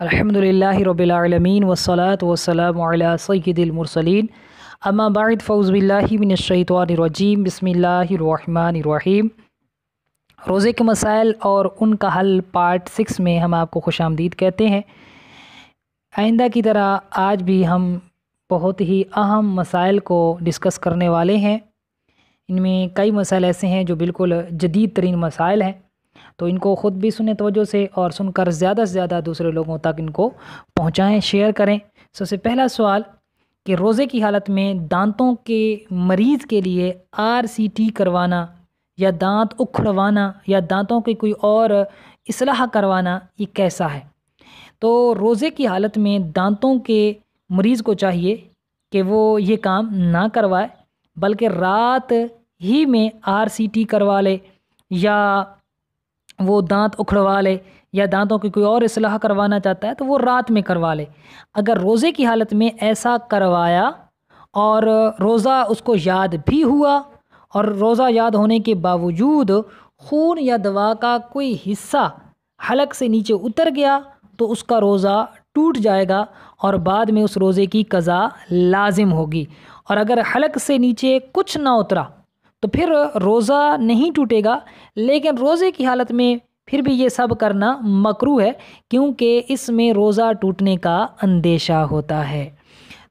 الحمدللہ رب العالمین والصلاة والسلام علی سید المرسلین اما بعد فاعوذ باللہ من الشیطان الرجیم بسم اللہ الرحمن الرحیم۔ روزے کے مسائل اور ان کا حل پارٹ 6 میں ہم آپ کو خوش آمدید کہتے ہیں۔ آئندہ کی طرح آج بھی ہم بہت ہی اہم مسائل کو ڈسکس کرنے والے ہیں۔ ان میں کئی مسائل ایسے ہیں جو بالکل جدید ترین مسائل ہیں، تو ان کو خود بھی سنیں توجہ سے اور سن کر زیادہ سے زیادہ دوسرے لوگوں تک ان کو پہنچائیں، شیئر کریں۔ سب سے پہلا سوال کہ روزے کی حالت میں دانتوں کے مریض کے لیے RCT کروانا یا دانت اکھڑوانا یا دانتوں کی کوئی اور اصلاح کروانا یہ کیسا ہے؟ تو روزے کی حالت میں دانتوں کے مریض کو چاہیے کہ وہ یہ کام نہ کروائے، بلکہ رات ہی میں RCT کروا لے، یا وہ دانت اکھڑوا لے، یا دانتوں کی کوئی اور اصلاح کروانا چاہتا ہے تو وہ رات میں کروا لے۔ اگر روزے کی حالت میں ایسا کروایا اور روزہ اس کو یاد بھی ہوا اور روزہ یاد ہونے کے باوجود خون یا دوا کا کوئی حصہ حلق سے نیچے اتر گیا تو اس کا روزہ ٹوٹ جائے گا اور بعد میں اس روزے کی قضا لازم ہوگی۔ اور اگر حلق سے نیچے کچھ نہ اترا تو پھر روزہ نہیں ٹوٹے گا، لیکن روزے کی حالت میں پھر بھی یہ سب کرنا مکروہ ہے، کیونکہ اس میں روزہ ٹوٹنے کا اندیشہ ہوتا ہے۔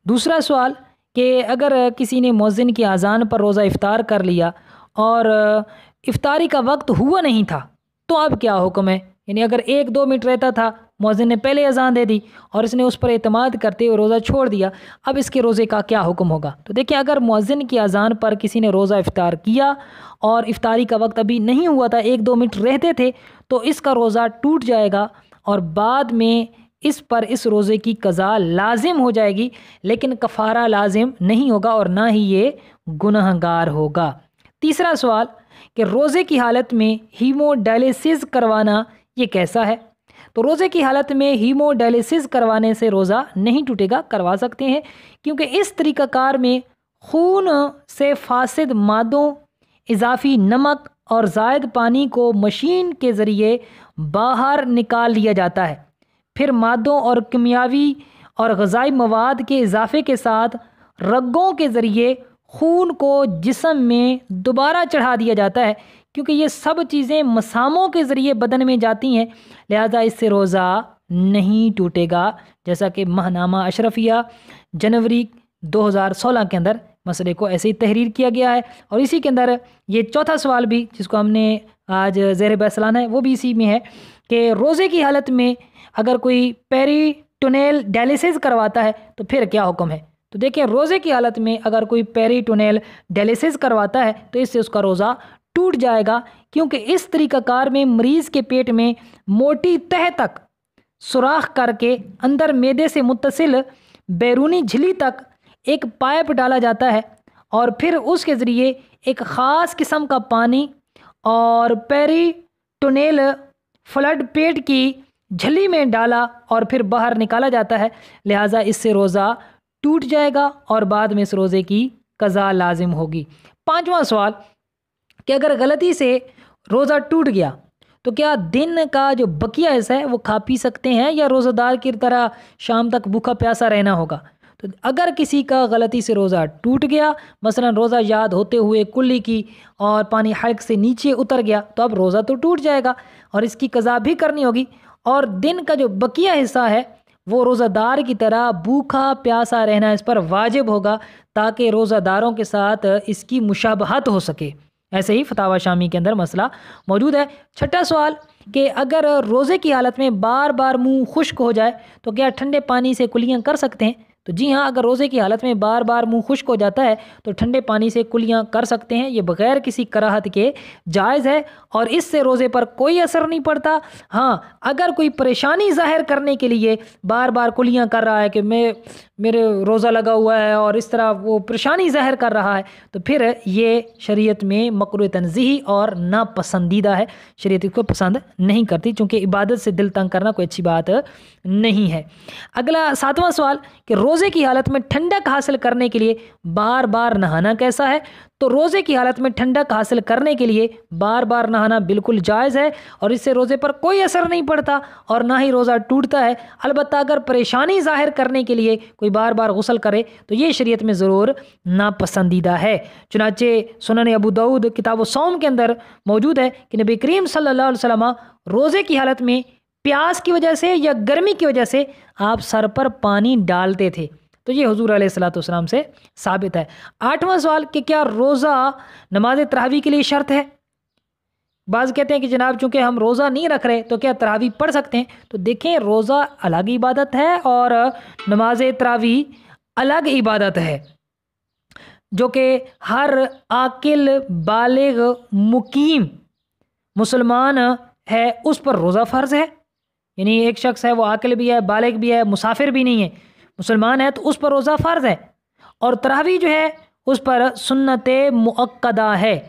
دوسرا سوال کہ اگر کسی نے مؤذن کی اذان پر روزہ افطار کر لیا اور افطاری کا وقت ہوا نہیں تھا تو اب کیا حکم ہے؟ یعنی اگر 1-2 منٹ رہتا تھا، مؤذن نے پہلے اذان دے دی اور اس نے اس پر اعتماد کرتے ہوئے روزہ چھوڑ دیا، اب اس کے روزے کا کیا حکم ہوگا؟ تو دیکھیں، اگر مؤذن کی اذان پر کسی نے روزہ افطار کیا اور افطاری کا وقت ابھی نہیں ہوا تھا، 1-2 منٹ رہتے تھے، تو اس کا روزہ ٹوٹ جائے گا اور بعد میں اس پر اس روزے کی قضا لازم ہو جائے گی، لیکن کفارہ لازم نہیں ہوگا اور نہ ہی یہ گنہگار ہوگا۔ تیسرا سوال کہ روزے کی حالت میں ہیمو ڈائلیسس کروانا یہ کیسا ہے؟ تو روزے کی حالت میں ہیمو ڈائلیسس کروانے سے روزہ نہیں ٹوٹے گا، کروا سکتے ہیں، کیونکہ اس طریقہ کار میں خون سے فاسد مادوں، اضافی نمک اور زائد پانی کو مشین کے ذریعے باہر نکال لیا جاتا ہے، پھر مادوں اور کیمیاوی اور غذائی مواد کے اضافے کے ساتھ رگوں کے ذریعے خون کو جسم میں دوبارہ چڑھا دیا جاتا ہے، کیونکہ یہ سب چیزیں مساموں کے ذریعے بدن میں جاتی ہیں، لہذا اس سے روزہ نہیں ٹوٹے گا، جیسا کہ ماہنامہ اشرفیہ جنوری 2016 کے اندر مسئلے کو ایسے ہی تحریر کیا گیا ہے۔ اور اسی کے اندر یہ چوتھا سوال بھی جس کو ہم نے آج زیر بحث لانا ہے وہ بھی اسی میں ہے کہ روزے کی حالت میں اگر کوئی پیریٹونیل ڈائلیسس کرواتا ہے تو پھر کیا حکم ہے؟ تو دیکھیں، روزے کی حالت میں اگر کوئی پیریٹونیل ڈائلیسس کرواتا ہے تو اس سے اس کا روزہ ٹوٹ جائے گا، کیونکہ اس طریقہ کار میں مریض کے پیٹ میں موٹی تہہ تک سوراخ کر کے اندر معدے سے متصل بیرونی جھلی تک ایک پائپ ڈالا جاتا ہے اور پھر اس کے ذریعے ایک خاص قسم کا پانی اور پیریٹونیل فلڈ پیٹ کی جھلی میں ڈالا اور پھر باہر نکالا جاتا ہے، لہٰذا اس سے روزہ ٹوٹ جائے گا اور بعد میں اس روزے کی قضا لازم ہوگی۔ پانچواں سوال کہ اگر غلطی سے روزہ ٹوٹ گیا تو کیا دن کا جو بقیہ حصہ ہے وہ کھا پی سکتے ہیں یا روزہ دار کی طرح شام تک بھوکا پیاسا رہنا ہوگا؟ تو اگر کسی کا غلطی سے روزہ ٹوٹ گیا، مثلا روزہ یاد ہوتے ہوئے کلی کی اور پانی حلق سے نیچے اتر گیا، تو اب روزہ تو ٹوٹ جائے گا اور اس کی قضا بھی کرنی ہوگی، اور دن کا جو بقیہ حصہ ہے وہ روزہ دار کی طرح بھوکا پیاسا رہنا اس پر واجب ہوگا، تاکہ روزہ داروں کے ساتھ اس کی مشابہت ہو سکے۔ ایسے ہی فتاوی شامی کے اندر مسئلہ موجود ہے۔ چھٹا سوال کہ اگر روزے کی حالت میں بار بار منہ خشک ہو جائے تو کیا ٹھنڈے پانی سے کلیاں کر سکتے ہیں؟ تو جی ہاں، اگر روزے کی حالت میں بار بار منہ خشک ہو جاتا ہے تو ٹھنڈے پانی سے کلیاں کر سکتے ہیں، یہ بغیر کسی کراہت کے جائز ہے اور اس سے روزے پر کوئی اثر نہیں پڑتا۔ ہاں، اگر کوئی پریشانی ظاہر کرنے کے لیے بار بار کلیاں کر رہا ہے کہ میرے روزہ لگا ہوا ہے اور اس طرح وہ پریشانی ظاہر کر رہا ہے، تو پھر یہ شریعت میں مکروہ تنزیہی اور ناپسندیدہ ہے، شریعت اس کو پسند نہیں کرتی، چونکہ عبادت سے دل تنگ کرنا کوئی اچھی بات نہیں ہے۔ اگلا 7واں سوال کہ روزے کی حالت میں ٹھنڈک حاصل کرنے کے لیے بار بار نہانا کیسا ہے؟ تو روزے کی حالت میں ٹھنڈک حاصل کرنے کے لیے بار بار نہانا بالکل جائز ہے، اور اس سے روزے پر کوئی اثر نہیں پڑتا اور نہ ہی روزہ ٹوٹتا ہے۔ البتہ اگر پریشانی ظاہر کرنے کے لیے کوئی بار بار غسل کرے تو یہ شریعت میں ضرور ناپسندیدہ ہے۔ چنانچہ سنن ابو داؤد کتاب الصوم کے اندر موجود ہے کہ نبی کریم صلی اللہ علیہ وسلم روزے کی حالت میں پیاس کی وجہ سے یا گرمی کی وجہ سے آپ سر پر پانی ڈالتے تھے، تو یہ حضور علیہ الصلوۃ والسلام سے ثابت ہے۔ 8واں سوال کہ کیا روزہ نماز تراویح کے لیے شرط ہے؟ بعض کہتے ہیں کہ جناب چونکہ ہم روزہ نہیں رکھ رہے تو کیا تراویح پڑھ سکتے ہیں؟ تو دیکھیں، روزہ الگ عبادت ہے اور نماز تراویح الگ عبادت ہے، جو کہ ہر عاقل بالغ مقیم مسلمان ہے اس پر روزہ فرض ہے۔ یعنی ایک شخص ہے، وہ عاقل بھی ہے، بالغ بھی ہے، مسافر بھی نہیں ہے، مسلمان ہے، تو اس پر روزہ فرض ہے، اور تراویح جو ہے اس پر سنت مؤکدہ ہے۔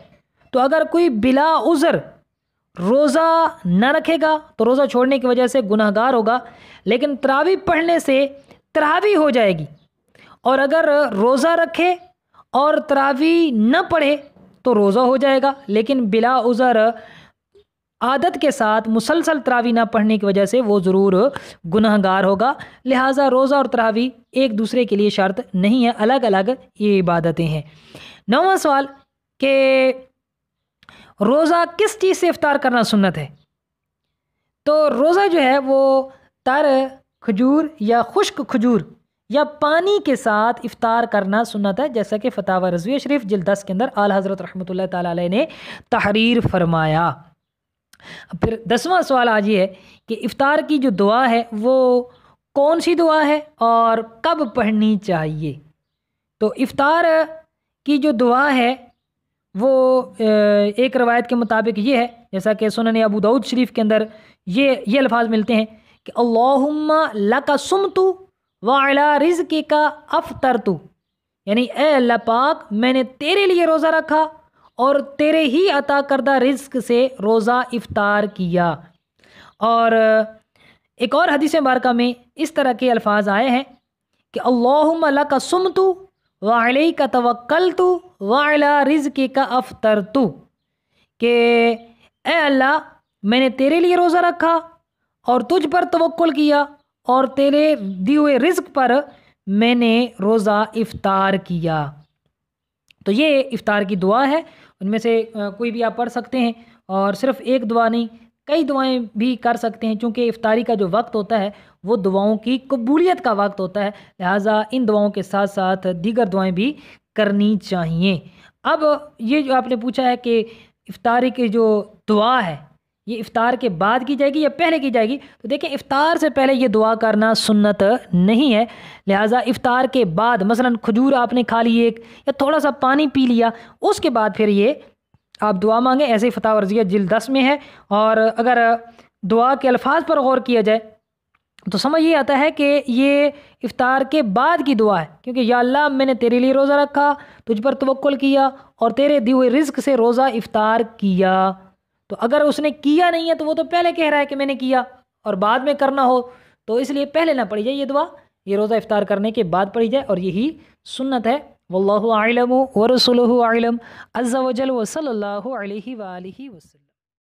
تو اگر کوئی بلا عذر روزہ نہ رکھے گا تو روزہ چھوڑنے کی وجہ سے گناہ گار ہوگا، لیکن تراویح پڑھنے سے تراویح ہو جائے گی، اور اگر روزہ رکھے اور تراویح نہ پڑھے تو روزہ ہو جائے گا، لیکن بلا عذر عادت کے ساتھ مسلسل تراویح نہ پڑھنے کی وجہ سے وہ ضرور گناہ گار ہوگا۔ لہٰذا روزہ اور تراویح ایک دوسرے کے لیے شرط نہیں ہے، الگ الگ یہ عبادتیں ہیں۔ 9واں سوال کہ روزہ کس چیز سے افطار کرنا سنت ہے؟ تو روزہ جو ہے وہ تر کھجور یا خشک کھجور یا پانی کے ساتھ افطار کرنا سنت ہے، جیسا کہ فتاوی رضویہ شریف جلد 10 کے اندر اعلیٰ حضرت رحمۃ اللہ تعالیٰ علیہ نے تحریر فرمایا۔ پھر 10واں سوال آج یہ ہے کہ افطار کی جو دعا ہے وہ کون سی دعا ہے اور کب پڑھنی چاہیے؟ تو افطار کی جو دعا ہے وہ ایک روایت کے مطابق یہ ہے، جیسا کہ سنن ابو داؤد شریف کے اندر یہ الفاظ ملتے ہیں کہ اللہم لک صمت وعلی رزقک افطرت، یعنی اے اللہ پاک میں نے تیرے لیے روزہ رکھا اور تیرے ہی عطا کردہ رزق سے روزہ افطار کیا۔ اور ایک اور حدیث مبارکہ میں اس طرح کے الفاظ آئے ہیں کہ اللہم لک صمت وعلیک توکلت وعلی رزقک افطرت، کہ اے اللہ میں نے تیرے لیے روزہ رکھا اور تجھ پر توکل کیا اور تیرے دیے ہوئے رزق پر میں نے روزہ افطار کیا۔ تو یہ افطار کی دعا ہے، ان میں سے کوئی بھی آپ پڑھ سکتے ہیں، اور صرف ایک دعا نہیں کئی دعائیں بھی کر سکتے ہیں، چونکہ افطاری کا جو وقت ہوتا ہے وہ دعاؤں کی قبولیت کا وقت ہوتا ہے، لہٰذا ان دعاؤں کے ساتھ ساتھ دیگر دعائیں بھی کرنی چاہیے۔ اب یہ جو آپ نے پوچھا ہے کہ افطاری کی جو دعا ہے یہ افطار کے بعد کی جائے گی یا پہلے کی جائے گی، تو دیکھیں افطار سے پہلے یہ دعا کرنا سنت نہیں ہے، لہٰذا افطار کے بعد مثلاً کھجور آپ نے کھا لی ایک یا تھوڑا سا پانی پی لیا، اس کے بعد پھر یہ آپ دعا مانگیں، ایسے ہی فتاوی رضویہ جلد 10 میں ہے۔ اور اگر دعا کے الفاظ پر غور کیا جائے تو سمجھ یہ آتا ہے کہ یہ افطار کے بعد کی دعا ہے، کیونکہ یا اللہ میں نے تیرے لیے روزہ رکھا، تجھ پر توکل کیا اور تیرے دیے ہوئے رزق سے روزہ افطار کیا۔ تو اگر اس نے کیا نہیں ہے تو وہ تو پہلے کہہ رہا ہے کہ میں نے کیا، اور بعد میں کرنا ہو تو اس لیے پہلے نہ پڑھی جائے یہ دعا، یہ روزہ افطار کرنے کے بعد پڑھی جائے، اور یہی سنت ہے۔ واللہ اعلم ورسولہ اعلم عز وجل وصلی اللہ علیہ وآلہ وسلم۔